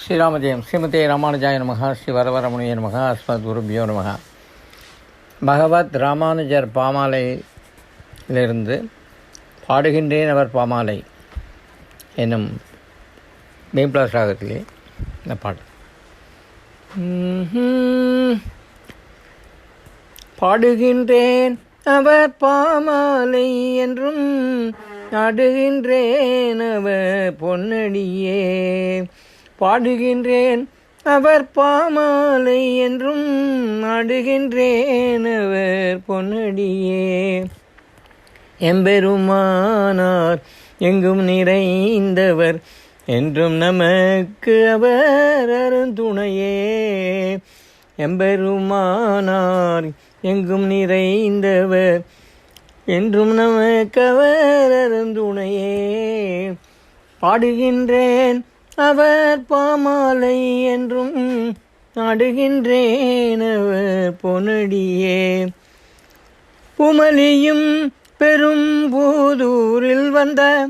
ஸ்ரீராமஜெயம். ஸ்ரீமதே ராமானுஜாய நமகா. ஸ்ரீ வரவரமுனிய நமகா. அஸ்மத் குருபியோ நமகா. பகவத் ராமானுஜர் பாமாலையிலிருந்து பாடுகின்றேன் அவர் பாமாலை என்னும் மேம்பிளாஸ் ராகத்திலே இந்த பாட்டு. பாடுகின்றேன் அவர் பாமாலை என்றும் நாடுகின்றேன் அவர் பொன்னடியே. பாடுகின்றேன் அவர் பாமாலை என்றும் நாடுகின்றேன் அவர் பொன்னடியே. எம்பெருமானார் எங்கும் நிறைந்தவர் என்றும் நமக்கு அவர் அருந்துணையே. எம்பெருமானார் எங்கும் நிறைந்தவர் என்றும் நமக்கு அவர் அருந்துணையே. பாடுகின்றேன் அவர் பாமாலை என்றும் நாடுகின்றேன் அவர் பொன்னடியே. புமலியும் பெரும் பூதூரில் வந்த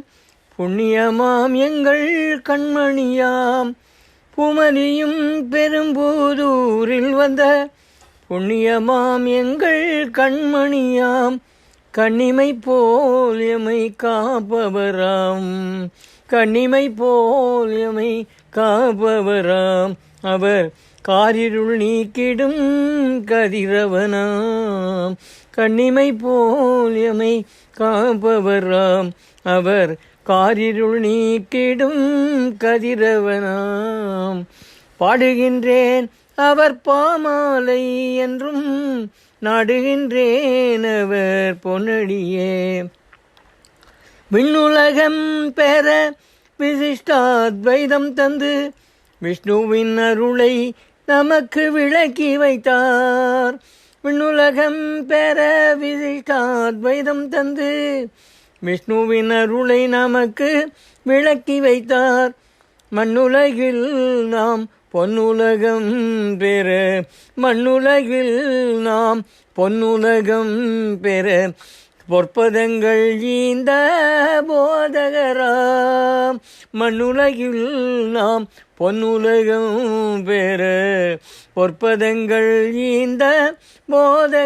புண்ணியமாம் எங்கள் கண்மணியாம். புமலியும் பெரும்பூதூரில் வந்த புண்ணியமாம் எங்கள் கண்மணியாம். கண்ணிமை போல் எமை காப்பவராம். கண்ணிமை போல் எமை காப்பவராம். அவர் காரிருள் நீக்கிடும் கதிரவனாம். கண்ணிமை போல் எமை காப்பவராம். அவர் காரிருள் நீக்கிடும் கதிரவனாம். பாடுகின்றேன் அவர் பாமாலை என்றும் நாடுகின்றேன் அவர் பொன்னடியே. விண்ணுலகம் பெற விசிஷ்டாத்வைதம் தந்து விஷ்ணுவின் அருளை நமக்கு விளக்கி வைத்தார். விண்ணுலகம் பெற விசிஷ்டாத்வைதம் தந்து விஷ்ணுவின் அருளை நமக்கு விளக்கி வைத்தார். மண்ணுலகில் நாம் பொன்னுலகம் பெற, மண்ணுலகில் நாம் பொன்னுலகம் பெற பொற்பதங்கள் ஈந்த போதகராம். மண்ணுலகில் நாம் பொன்னுலகம் பெற பொற்பதங்கள் ஈந்த போதகராம்.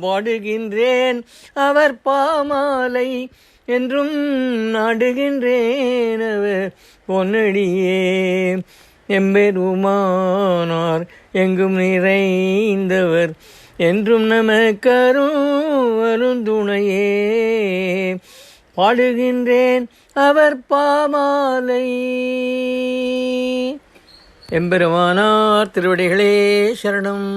பாடுகின்றேன் அவர் பாமாலை என்றும் நாடுகின்றேன் அவர் பொன்னடியே. எம்பெருமானார் எங்கும் நிறைந்தவர் என்றும் நமக்கரும் அருந்துணையே. பாடுகின்றேன் அவர் பாமாலை. எம்பெருமானார் திருவடிகளே சரணம்.